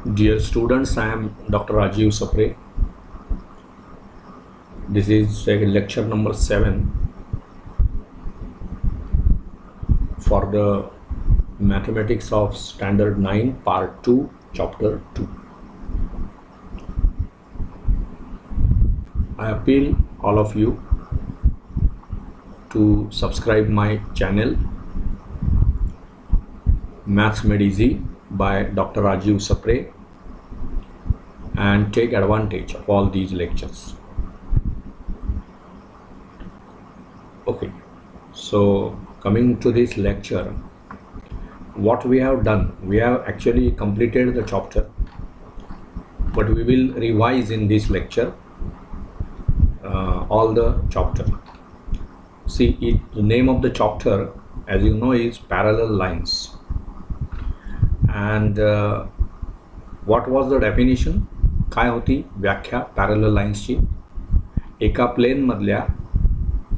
Dear students, I am Dr. Rajiv Sapre. This is lecture number 7 for the Mathematics of Standard 9 Part 2, Chapter 2. I appeal all of you to subscribe my channel Maths Made Easy by Dr. Rajiv Sapre and take advantage of all these lectures. Okay, so coming to this lecture, what we have done, we have actually completed the chapter, but we will revise in this lecture all the chapter. See, the name of the chapter, as you know, is parallel lines. And what was the definition? काय होती व्याख्या parallel लाईन्सची? एका plain मधल्या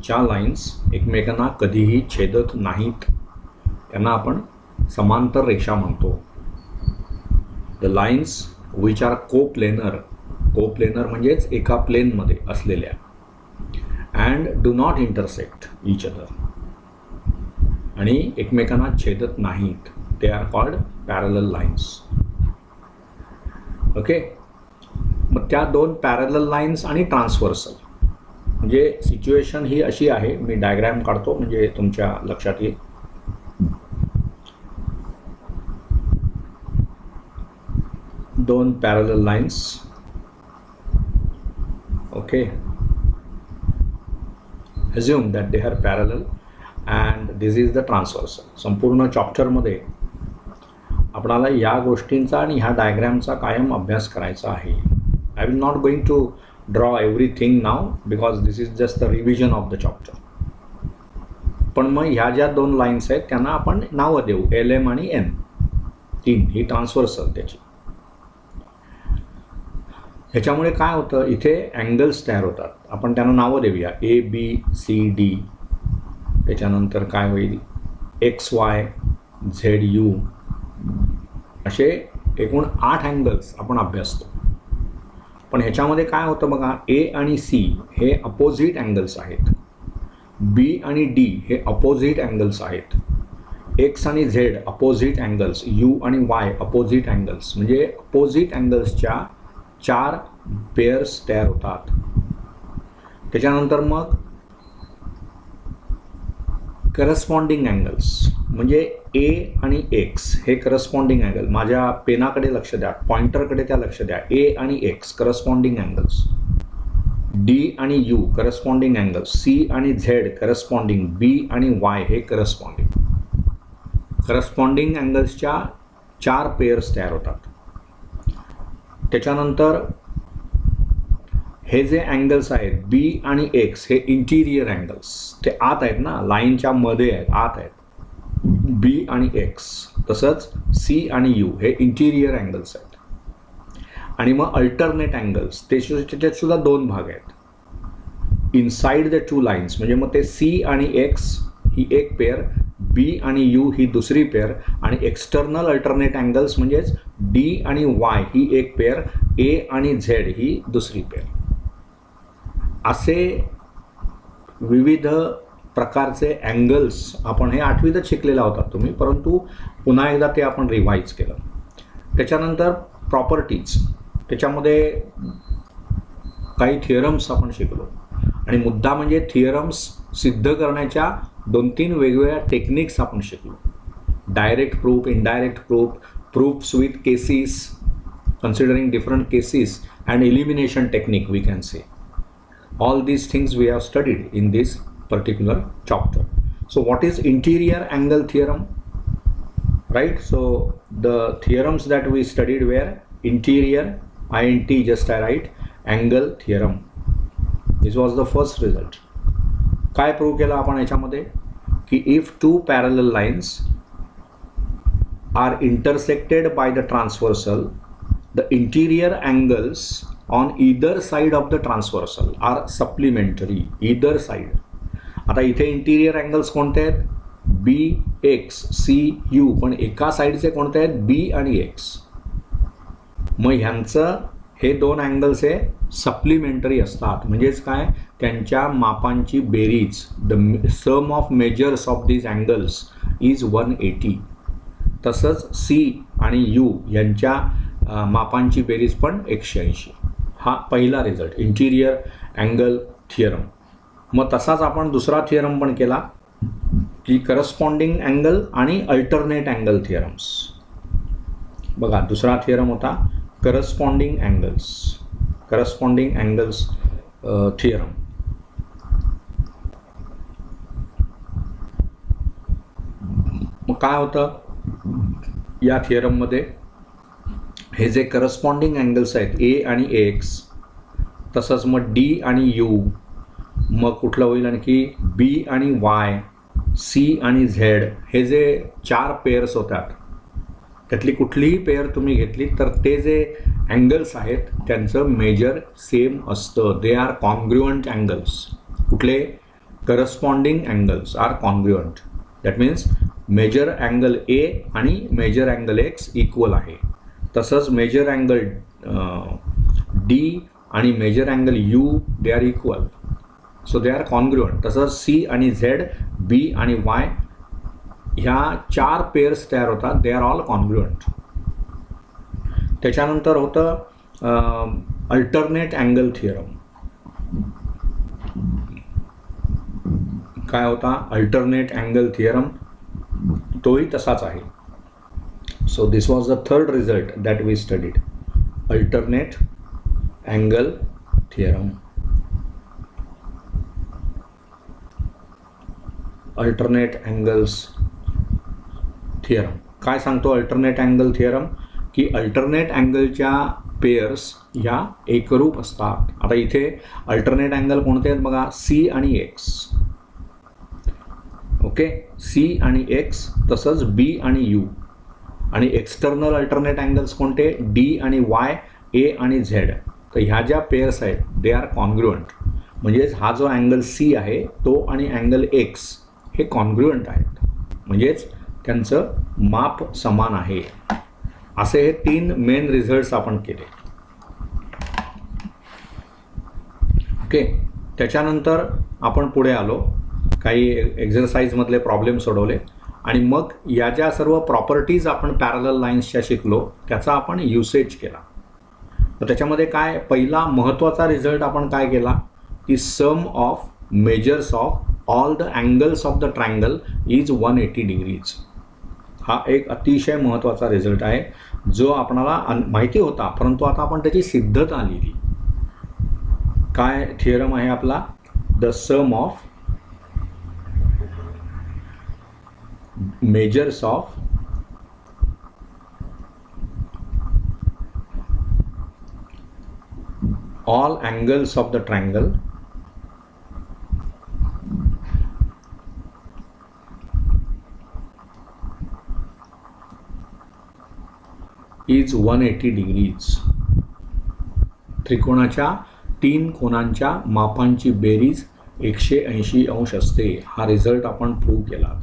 ज्या lines एकमेकांना कधीही छेदत नाहीत त्यांना आपण समांतर रेषा म्हणतो. The lines which are coplanar म्हणजेच एका प्लेन मध्ये असलेल्या and do not intersect each other आणि एकमेकांना छेदत नाहीत, they are called parallel lines. Okay, मग त्या दोन पॅरलल लाईन्स आणि ट्रान्सव्हर्सल म्हणजे सिच्युएशन ही अशी आहे. मी डायग्राम काढतो म्हणजे तुमच्या लक्षात येईल. दोन parallel lines. Okay, assume that they are parallel and this is the transversal. संपूर्ण चॅप्टरमध्ये आपणाला या गोष्टींचा आणि ह्या डायग्रामचा कायम अभ्यास करायचा आहे. I will not going to draw everything now because this is just the revision of the chapter. पण मग ह्या ज्या दोन लाईन्स आहेत त्यांना आपण नावं देऊ, LM आणि N. तीन ही ट्रान्सव्हर्सल त्याची. ह्याच्यामुळे काय होतं, इथे अँगल्स तयार होतात. आपण त्यांना नावं देऊया ABCD. त्याच्यानंतर काय होईल XYZU. असे एकूण 8 अँगल्स आपण अभ्यासतो. पण ह्याच्यामध्ये काय होतं बघा, A आणि C हे अपोजिट अँगल्स आहेत, B आणि D हे अपोजिट अँगल्स आहेत, X आणि Z अपोजिट अँगल्स, U आणि Y अपोजिट अँगल्स. म्हणजे अपोजिट अँगल्सच्या 4 पेअर्स तयार होतात. त्याच्यानंतर मग करस्पॉन्डिंग अँगल्स म्हणजे A आणि X हे करस्पॉन्डिंग अँगल. माझ्या पेनाकडे लक्ष द्या, पॉइंटरकडे त्या लक्ष द्या. A आणि X करस्पॉन्डिंग अँगल्स, D आणि U करस्पॉन्डिंग अँगल्स, C आणि Z करस्पॉन्डिंग, B आणि Y हे करस्पॉन्डिंग. करस्पॉन्डिंग अँगल्सच्या 4 पेअर्स तयार होतात. त्याच्यानंतर हे जे अँगल्स आहेत B आणि X हे इंटिरियर अँगल्स, ते आत आहेत ना, लाईनच्या मध्ये आहेत, आत आहेत B आणि X. तसंच C आणि U हे इंटिरियर अँगल्स आहेत. आणि मग अल्टरनेट अँगल्स त्याच्यात सुद्धा 2 भाग आहेत, इनसाइड द 2 लाईन्स. म्हणजे मग ते C आणि X ही एक पेअर, B आणि U ही दुसरी पेअर, आणि एक्सटर्नल अल्टरनेट अँगल्स म्हणजेच D आणि Y ही एक पेअर, A आणि Z ही दुसरी पेअर. असे विविध प्रकारचे अँगल्स आपण हे 8वीतच शिकलेला होता तुम्ही, परंतु पुन्हा एकदा ते आपण रिवाईज केलं. त्याच्यानंतर प्रॉपर्टीज, त्याच्यामध्ये काही थिअरम्स आपण शिकलो. आणि मुद्दा म्हणजे थिअरम्स सिद्ध करण्याच्या 2-3 वेगवेगळ्या टेक्निक्स आपण शिकलो. Direct proof, indirect proof, proofs with cases, considering different cases, and elimination technique we can say. All these things we have studied in this particular chapter. So what is interior angle theorem, right? So the theorems that we studied were interior, INT just I write, angle theorem. This was the first result. काय prove केलं आपण याच्यामध्ये की if 2 parallel lines are intersected by the transversal, the interior angles on either side of the transversal are supplementary. Either side. आता इथे interior angles कोणते आहेत? B, X, C, U. पण एका साईडचे कोणते आहेत? B आणि X. मग ह्यांचं हे दोन अँगल्स हे सप्लिमेंटरी असतात, म्हणजेच काय, त्यांच्या मापांची बेरीज, the sum of measures of these angles is 180. तसंच सी आणि यू यांच्या मापांची बेरीज पण 180. हा पहिला रिझल्ट, इंटिरियर अँगल थिअरम. मग तसाच आपण दुसरा थिअरम पण केला की करस्पॉन्डिंग अँगल आणि अल्टरनेट अँगल थिअरम्स. बघा, दुसरा थिअरम होता करस्पॉन्डिंग अँगल्स थिअरम. मग काय होतं या थिअरममध्ये, हे जे करस्पॉन्डिंग अँगल्स आहेत ए आणि एक्स, तसंच मग डी आणि यू, मग कुठलं होईल आणखी बी आणि वाय, सी आणि झेड, हे जे 4 पेअर्स होतात त्यातली कुठलीही पेअर तुम्ही घेतली तर ते जे अँगल्स आहेत त्यांचं मेजर सेम असतं. They are congruent angles. कुठले? Corresponding angles are congruent. That means measure angle A आणि मेजर अँगल एक्स इक्वल आहे. तसंच मेजर अँगल डी आणि measure angle U they are equal, so they are congruent. तसंच C आणि Z, B आणि Y, ह्या 4 pairs तयार होतात. They are all congruent. त्याच्यानंतर होतं अल्टरनेट अँगल थिअरम. काय होता अल्टरनेट अँगल थिअरम? तोही तसाच आहे. So this was the third result that we studied, alternate angle theorem. Alternate angles theorem काय सांगतो? अल्टरनेट अँगल थिअरम की अल्टरनेट अँगलच्या पेअर्स ह्या एकरूप असतात. आता इथे अल्टरनेट अँगल कोणते आहेत बघा, सी आणि एक्स. ओके, सी आणि एक्स, तसंच बी आणि यू. आणि एक्सटर्नल अल्टरनेट अँगल्स कोणते? डी आणि वाय, ए आणि झेड. तर ह्या ज्या पेअर्स आहेत दे आर कॉन्ग्रुएंट. म्हणजेच हा जो अँगल सी आहे तो आणि अँगल एक्स हे कॉन्ग्रुएंट आहेत, म्हणजेच त्यांचं माप समान आहे. असे हे 3 मेन रिझल्ट्स आपण केले. ओके, त्याच्यानंतर आपण पुढे आलो, काही एक्झरसाइजमधले प्रॉब्लेम सोडवले आणि मग या ज्या सर्व प्रॉपर्टीज आपण पॅरलल लाईन्सच्या शिकलो त्याचा आपण युसेज केला. तर त्याच्यामध्ये काय, पहिला महत्त्वाचा रिझल्ट आपण काय केला की sum of measures of all the angles of the triangle is 180 degrees. हा एक अतिशय महत्त्वाचा रिझल्ट आहे जो आपणाला माहिती होता, परंतु आता आपण त्याची सिद्धता लिहिली. काय थिअरम आहे आपला? The sum of measures of all angles of the triangle is 180 degrees. त्रिकोणाच्या 3 कोणांच्या मापांची बेरीज 180 अंश असते. हा रिझल्ट आपण प्रूव्ह केला.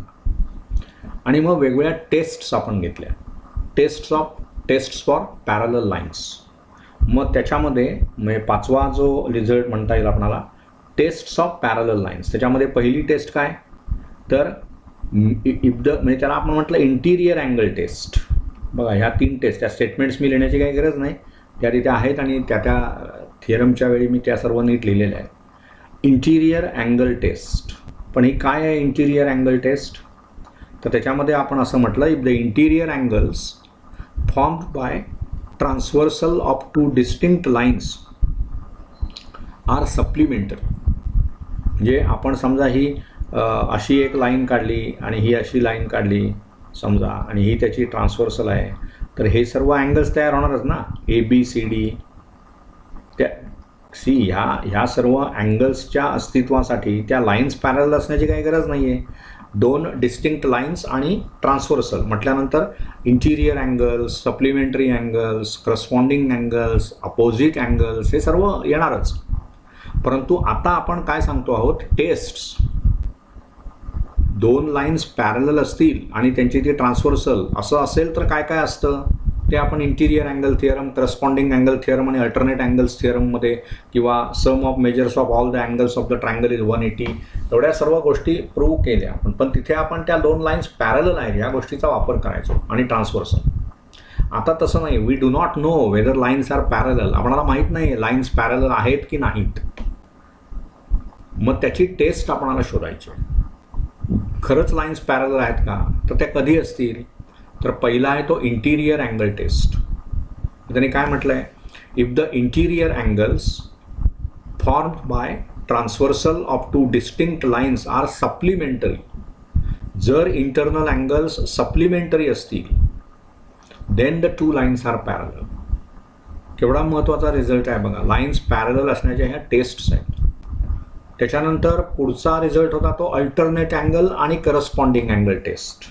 आणि मग वेगवेगळ्या टेस्ट्स आपण घेतल्या, टेस्ट्स फॉर पॅरलल लाईन्स. मग त्याच्यामध्ये म्हणजे 5वा जो रिझल्ट म्हणता येईल आपणाला, टेस्ट्स ऑफ पॅरलल लाईन्स. त्याच्यामध्ये पहिली टेस्ट काय, तर म्हणजे त्याला आपण म्हटलं इंटिरियर अँगल टेस्ट. बघा, ह्या 3 टेस्ट, त्या स्टेटमेंट्स मी लिहिण्याची काही गरज नाही, त्या तिथे आहेत आणि त्या थिअरमच्या वेळी मी त्या सर्व नीट लिहिलेल्या आहेत. Interior angle test. पण ही काय आहे इंटिरियर अँगल टेस्ट? तर त्याच्यामध्ये आपण असं म्हटलं, if the interior angles formed by transversal of 2 distinct lines are supplementary. म्हणजे आपण समजा ही अशी एक लाईन काढली आणि ही अशी लाईन काढली समजा, आणि ही त्याची ट्रान्सव्हर्सल आहे, तर हे सर्व अँगल्स तयार होणारच ना, ए बी सी डी. त्या ह्या सर्व अँगल्सच्या अस्तित्वासाठी त्या लाईन्स पॅरलल असण्याची काही गरज नाही आहे. 2 डिस्टिंक्ट लाईन्स आणि ट्रान्सव्हर्सल म्हटल्यानंतर interior angles, supplementary angles, corresponding angles, opposite angles हे सर्व येणारच. परंतु आता आपण काय सांगतो आहोत, टेस्ट्स. 2 लाईन्स पॅरलल असतील आणि त्यांची ती ट्रान्सव्हर्सल असं असेल तर काय काय असतं, ते आपण interior angle theorem, corresponding angle theorem आणि अल्टरनेट अँगल्स थिअरममध्ये किंवा sum of measures of all the angles of the triangle is 180 एवढ्या सर्व गोष्टी प्रूव्ह केल्या आपण. पण तिथे आपण त्या दोन लाईन्स पॅरलल आहेत या गोष्टीचा वापर करायचो आणि ट्रान्सव्हर्सल. आता तसं नाही. We do not know whether lines are parallel. आपल्याला माहीत नाही लाईन्स पॅरलल आहेत की नाहीत. मग त्याची टेस्ट आपल्याला शोधायची. खरंच लाईन्स पॅरलल आहेत का, तर त्या कधी असतील, तर पहिला आहे तो इंटिरियर अँगल टेस्ट. त्यांनी काय म्हटलं आहे, if the interior angles formed by transversal of two distinct lines are supplementary. जर इंटरनल अँगल्स सप्लिमेंटरी असतील then the two lines are parallel. केवढा महत्त्वाचा रिझल्ट आहे बघा. लाईन्स पॅरलल असण्याच्या ह्या टेस्ट्स आहेत. त्याच्यानंतर पुढचा रिझल्ट होता तो अल्टरनेट अँगल आणि करस्पॉन्डिंग अँगल टेस्ट.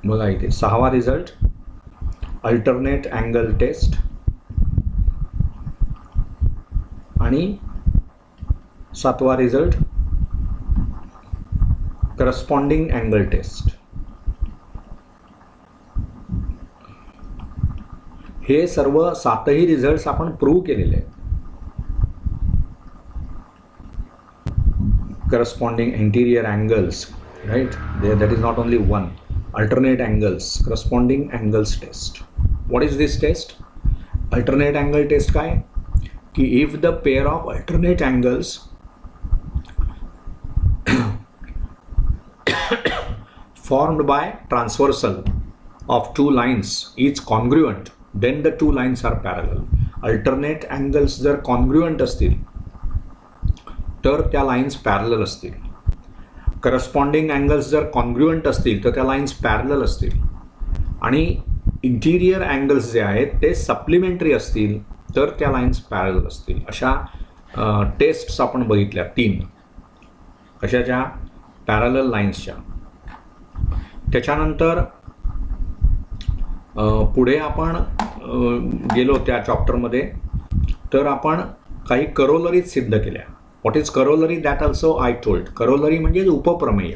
बघा इथे 6वा रिझल्ट अल्टरनेट अँगल टेस्ट आणि 7वा रिझल्ट करस्पॉन्डिंग अँगल टेस्ट. हे सर्व 7ही रिझल्ट्स आपण प्रूव्ह केलेले आहेत. Corresponding interior angles, right, that is not only one. Alternate angles, corresponding angles test. What is this test? Alternate angle test काय की if the pair of alternate angles formed by transversal of two lines is congruent, then the two lines are parallel. Alternate angles जर congruent असतील तर त्या lines parallel असतील. Corresponding angles जर congruent असतील तर त्या लाईन्स पॅरलल असतील. आणि इंटिरियर अँगल्स जे आहेत ते सप्लिमेंटरी असतील तर त्या लाईन्स पॅरलल असतील. अशा टेस्ट्स आपण बघितल्या 3. कशाच्या? पॅरलल लाईन्सच्या. त्याच्यानंतर पुढे आपण गेलो त्या चॅप्टरमध्ये, तर आपण काही करोलरीज सिद्ध केल्या. What is corollary? That also I told. Corollary म्हणजे उपप्रमेय.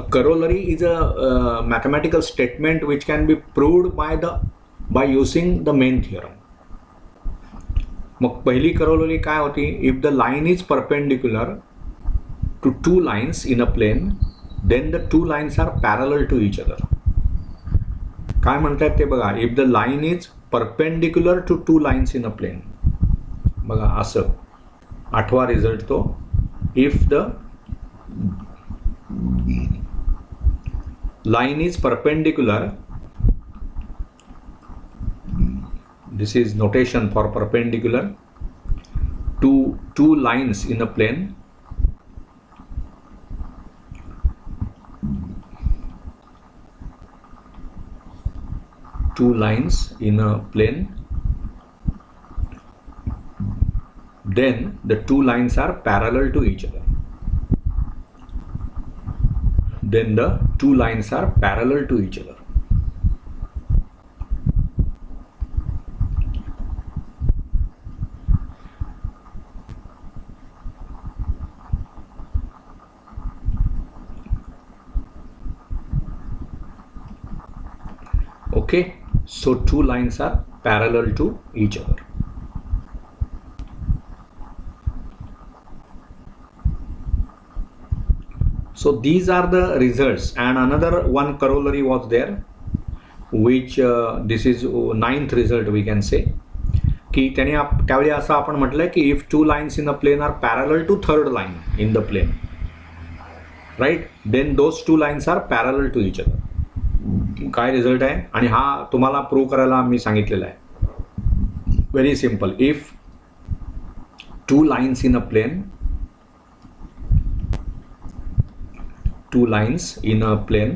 A corollary is a mathematical statement which can be proved by using the main theorem. मग पहिली corollary काय होती? If the line is perpendicular to two lines in a plane, then the two lines are parallel to each other. काय म्हणतात ते बघा. If the line is perpendicular to two lines in a plane. बघा असं 8वा result तो, if the line is perpendicular, this is notation for perpendicular to two lines in a plane, two lines in a plane, then the two lines are parallel to each other. Then the two lines are parallel to each other. Okay, so two lines are parallel to each other. So these are the results, and another one corollary was there, which this is 9th result we can say, की त्याने त्यावेळी असं आपण म्हटलं की if two lines in a plane are parallel to third line in the plane, right, then those two lines are parallel to each other. काय result आहे, आणि हा तुम्हाला प्रूव्ह करायला मी सांगितलेला आहे. Very simple. If two lines in a plane, two lines in a plane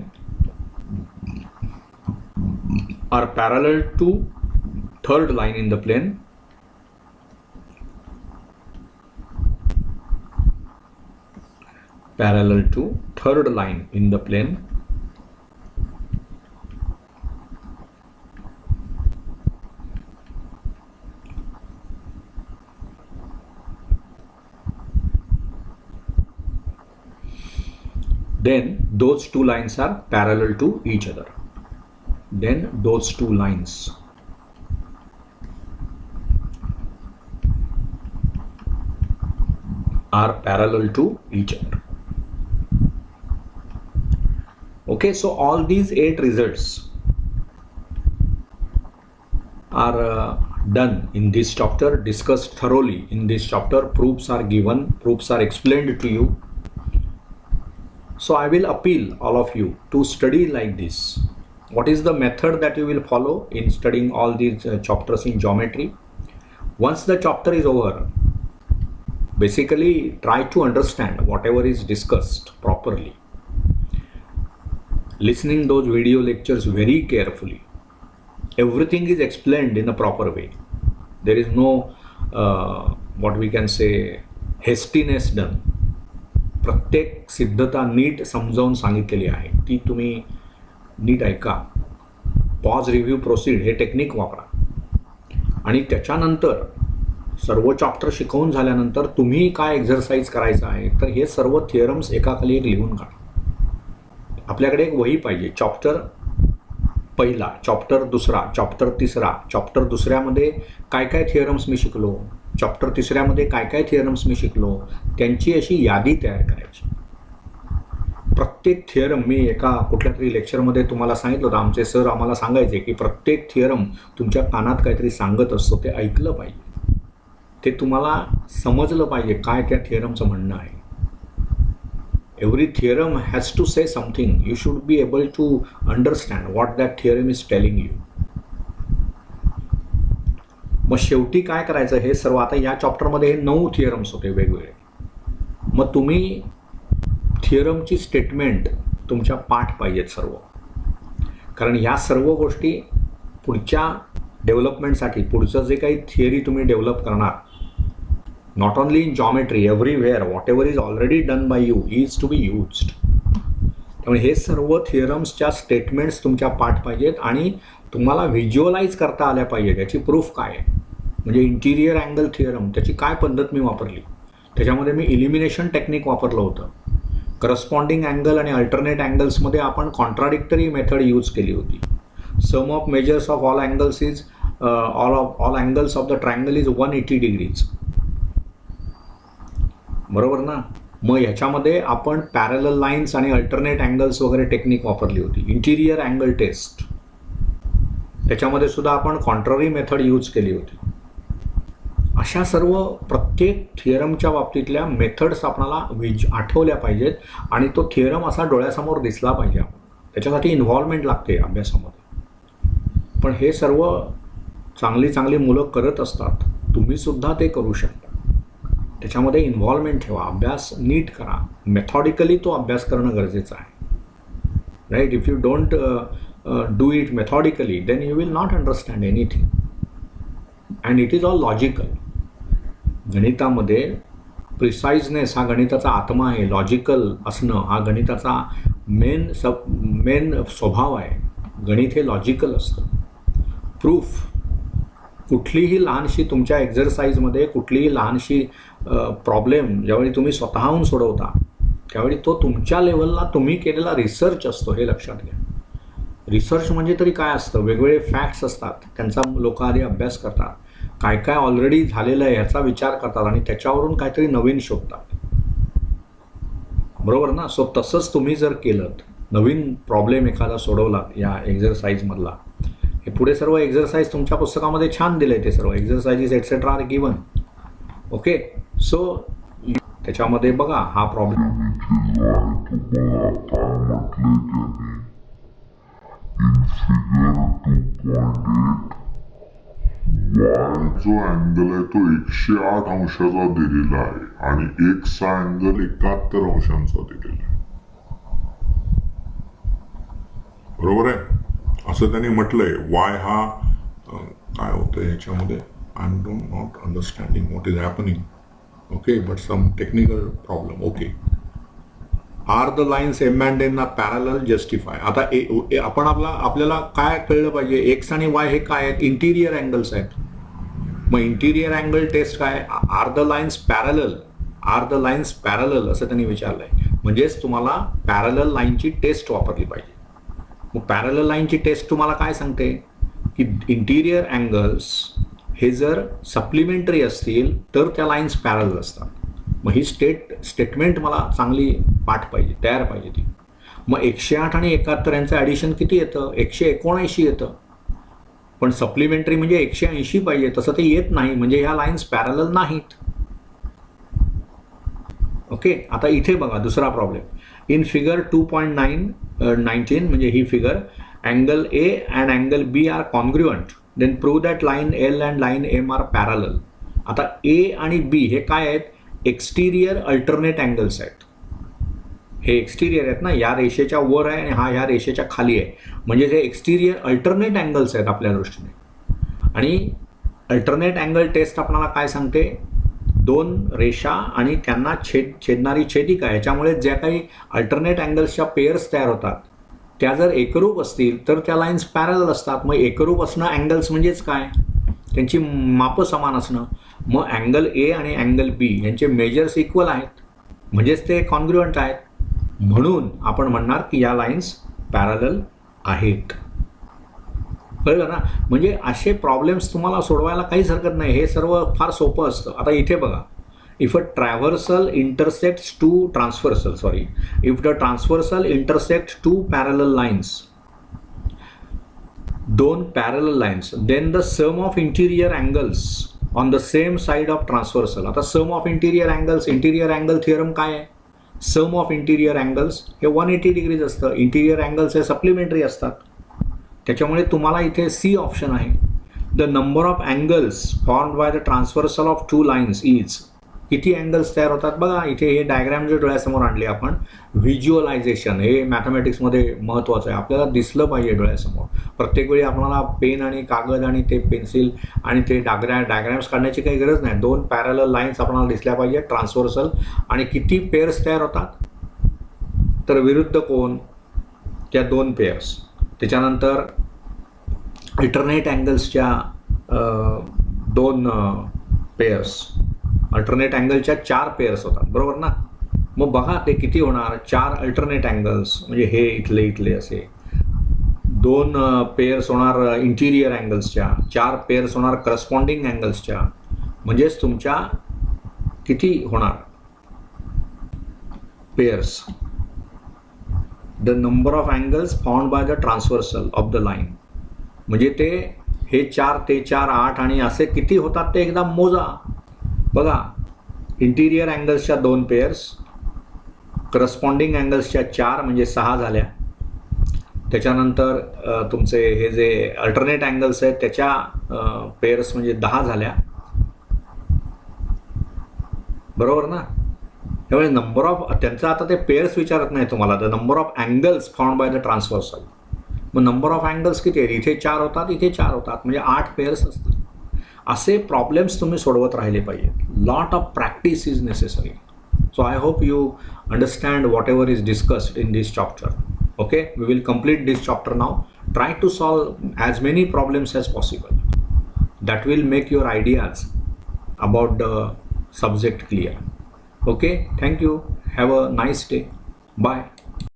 are parallel to third line in the plane, parallel to third line in the plane, then those two lines are parallel to each other. then those two lines are parallel to each other. Okay, so all these 8 results are done in this chapter, discussed thoroughly in this chapter. Proofs are given, proofs are explained to you. So I will appeal all of you to study like this. What is the method that you will follow in studying all these chapters in geometry? Once the chapter is over, basically try to understand whatever is discussed properly, listening those video lectures very carefully. Everything is explained in a proper way. There is no what we can say hastiness done. प्रत्येक सिद्धता नीट समजावून सांगितलेली आहे, ती तुम्ही नीट ऐका. Pause, review, proceed हे technique वापरा. आणि त्याच्यानंतर सर्व चॅप्टर शिकवून झाल्यानंतर तुम्ही काय एक्झरसाइज करायचं आहे, तर हे सर्व थिअरम्स एकाखाली एक लिहून काढा. आपल्याकडे एक वही पाहिजे. चॅप्टर पहिला, चॅप्टर दुसरा, चॅप्टर तिसरा. चॅप्टर दुसऱ्यामध्ये काय काय थिअरम्स मी शिकलो, चॅप्टर तिसऱ्यामध्ये काय काय थिअरम्स मी शिकलो, त्यांची अशी यादी तयार करायची. प्रत्येक थिअरम मी एका कुठल्या तरी लेक्चरमध्ये तुम्हाला सांगितलं होतं, आमचे सर आम्हाला सांगायचे की प्रत्येक थिअरम तुमच्या कानात काहीतरी सांगत असतो, ते ऐकलं पाहिजे, ते तुम्हाला समजलं पाहिजे काय त्या थिअरमचं म्हणणं आहे. Every theorem has to say something. You should be able to understand what that theorem is telling you. मग शेवटी काय करायचं, हे सर्व आता या चॅप्टरमध्ये हे 9 थिअरम्स होते वेगवेगळे. मग तुम्ही थिअरमची स्टेटमेंट तुमच्या पाठ पाहिजेत सर्व, कारण ह्या सर्व गोष्टी पुढच्या डेव्हलपमेंटसाठी, पुढचं जे काही थिअरी तुम्ही डेव्हलप करणार, not only in geometry, everywhere, whatever is already done by you is to be used. त्यामुळे हे सर्व थिअरम्सच्या स्टेटमेंट्स तुमच्या पाठ पाहिजेत आणि तुम्हाला व्हिज्युअलाइज करता आल्या पाहिजेत. याची प्रूफ काय आहे, म्हणजे इंटिरियर अँगल थिअरम, त्याची काय पद्धत मी वापरली, त्याच्यामध्ये मी इलिमिनेशन टेक्निक वापरलं होतं. करस्पॉन्डिंग अँगल आणि अल्टरनेट अँगल्समध्ये आपण कॉन्ट्राडिक्टरी मेथड यूज केली होती. Sum of measures of all angles is all angles of the triangle is 180 degrees. बरोबर ना. मग ह्याच्यामध्ये आपण पॅरलल लाईन्स आणि अल्टरनेट अँगल्स वगैरे टेक्निक वापरली होती. इंटिरियर अँगल टेस्ट, त्याच्यामध्ये सुद्धा आपण कॉन्ट्ररी मेथड यूज केली होती. अशा सर्व प्रत्येक थिअरमच्या बाबतीतल्या मेथड्स आपल्याला आठवल्या पाहिजेत आणि तो थिअरम असा डोळ्यासमोर दिसला पाहिजे. त्याच्यासाठी इन्व्हॉल्वमेंट लागते अभ्यासामध्ये. पण हे सर्व चांगली चांगली मुलं करत असतात, तुम्ही सुद्धा ते करू शकता. त्याच्यामध्ये इन्व्हॉल्वमेंट ठेवा, अभ्यास नीट करा, मेथॉडिकली तो अभ्यास करणं गरजेचं आहे. Right. If you don't do it methodically, then you will not understand anything. And it is all logical. गणितामध्ये प्रिसाइजनेस हा गणिताचा आत्मा आहे. लॉजिकल असणं हा गणिताचा मेन स्वभाव आहे. गणित हे लॉजिकल असतं. प्रूफ, कुठलीही लहानशी तुमच्या एक्झरसाइजमध्ये कुठलीही लहानशी प्रॉब्लेम ज्यावेळी तुम्ही स्वतःहून सोडवता, त्यावेळी तो तुमच्या लेवलला तुम्ही केलेला रिसर्च असतो, हे लक्षात घ्या. रिसर्च म्हणजे तरी काय असतं, वेगवेगळे फॅक्ट्स असतात, त्यांचा लोक आधी अभ्यास करतात, काय काय ऑलरेडी झालेलं आहे ह्याचा विचार करतात आणि त्याच्यावरून काहीतरी नवीन शोधतात. बरोबर ना. सो तसंच तुम्ही जर केलं, नवीन प्रॉब्लेम एखादा सोडवलात या एक्झरसाइजमधला, हे पुढे सर्व एक्झरसाइज तुमच्या पुस्तकामध्ये छान दिले, ते सर्व exercises etcetera are given. Okay. So त्याच्यामध्ये बघा हा प्रॉब्लेम जो अँगल आहे तो 108 अंशाचा दिलेला आहे आणि एक्सचा अँगल 71 अंशांचा दिलेला आहे. बरोबर आहे. असं त्यांनी म्हटलंय. वाय हा काय होतं ह्याच्यामध्ये, I am not understanding what is happening. Okay, but some technical problem. Okay. Are the lines M and N are parallel justify. आता आपण आपल्याला काय कळलं पाहिजे, एक्स आणि वाय हे काय आहेत, इंटिरियर अँगल्स आहेत. मग इंटिरियर अँगल टेस्ट काय, are the lines parallel, are the lines parallel असं त्यांनी विचारलंय. म्हणजेच तुम्हाला पॅरलल लाईनची टेस्ट वापरली पाहिजे. मग पॅरलल लाईनची टेस्ट तुम्हाला काय सांगते की इंटिरियर अँगल्स हे जर सप्लिमेंटरी असतील तर त्या लाईन्स पॅरलल असतात. मग ही स्टेटमेंट मला चांगली पाठ पाहिजे, तयार पाहिजे ती. मग 108 आणि 71 यांचं ॲडिशन किती येतं? 179 येतं. पण सप्लिमेंटरी म्हणजे 180 पाहिजे, तसं ते येत नाही, म्हणजे ह्या लाईन्स पॅरलल नाहीत. ओके, आता इथे बघा दुसरा प्रॉब्लेम. इन फिगर 2.19 म्हणजे ही figure, angle A and angle B are congruent, then prove that line L and line M are parallel. आता ए आणि बी हे काय आहेत? एक्सटिरियर अल्टरनेट अँगल्स आहेत. हे एक्सटिरियर आहेत ना, या रेषेच्या वर आहे आणि हा ह्या रेषेच्या खाली आहे, म्हणजे हे एक्सटिरियर अल्टरनेट अँगल्स आहेत आपल्या दृष्टीने. आणि अल्टरनेट अँगल टेस्ट आपल्याला काय सांगते? दोन रेषा आणि त्यांना छेदणारी छेदिका, ह्याच्यामुळे ज्या काही अल्टरनेट अँगल्सच्या पेयर्स तयार होतात त्या जर एकरूप असतील तर त्या लाईन्स पॅरलल असतात. मग एकरूप असणं अँगल्स म्हणजेच काय? त्यांची मापं समान असणं. मग अँगल ए आणि अँगल बी यांचे मेजर्स इक्वल आहेत, म्हणजेच ते कॉन्ग्रुएंट आहेत. म्हणून आपण म्हणणार की या लाईन्स पॅरलल आहेत. कळलं ना? म्हणजे असे प्रॉब्लेम्स तुम्हाला सोडवायला काहीच हरकत नाही, हे सर्व फार सोपं असतं. आता इथे बघा, if the traversal intersects two parallel lines, दोन parallel lines, then the sum of interior angles on the same side of transversal. आता sum of interior angles, interior angle theorem काय आहे? सम ऑफ इंटिरियर अँगल्स हे 180 degrees असतं. Interior angles हे supplementary असतात. त्याच्यामुळे तुम्हाला इथे सी ऑप्शन आहे. The number of angles formed by the transversal of two lines is. किती अँगल्स तयार होतात बघा इथे. हे डायग्राम जे डोळ्यासमोर आणले आपण, व्हिज्युअलायझेशन हे मॅथमॅटिक्समध्ये महत्त्वाचं आहे. आपल्याला दिसलं पाहिजे डोळ्यासमोर. प्रत्येक वेळी आपल्याला पेन आणि कागद आणि ते पेन्सिल आणि ते डायग्राम्स काढण्याची काही गरज नाही. दोन पॅरलल लाईन्स आपल्याला दिसल्या पाहिजे ट्रान्सव्हर्सल. आणि किती पेअर्स तयार होतात? तर विरुद्ध कोन त्या दोन पेअर्स. त्याच्यानंतर अल्टरनेट अँगल्सच्या दोन पेअर्स, अल्टरनेट अँगलच्या 4 पेअर्स होतात, बरोबर ना? मग बघा ते किती होणार? 4 अल्टरनेट अँगल्स म्हणजे हे इथले असे 2 पेअर्स होणार इंटिरियर अँगल्सच्या, 4 पेअर्स होणार करस्पॉन्डिंग अँगल्सच्या, म्हणजेच तुमच्या किती होणार pairs? The number of angles found by the transversal of the line. म्हणजे ते हे 4 ते 4 8 आणि असे किती होतात ते एकदा मोजा. बघा, इंटिरियर अँगल्सच्या 2 पेअर्स, करस्पॉन्डिंग अँगल्सच्या 4 म्हणजे 6 झाल्या. त्याच्यानंतर तुमचे हे जे अल्टरनेट अँगल्स आहेत त्याच्या पेअर्स म्हणजे 10 झाल्या, बरोबर ना? त्यामुळे नंबर ऑफ त्यांचा आता ते पेअर्स विचारत नाही तुम्हाला. The number of angles found by the transversal. मग नंबर ऑफ अँगल्स किती आहेत? इथे 4 होतात, इथे 4 होतात, म्हणजे 8 पेअर्स असतील. असे प्रॉब्लेम्स तुम्ही सोडवत राहिले पाहिजे. Lot of practice is necessary. So I hope you understand whatever is discussed in this chapter. Okay, we will complete this chapter now. Try to solve as many problems as possible. That will make your ideas about the subject clear. Okay, thank you. Have a nice day. Bye.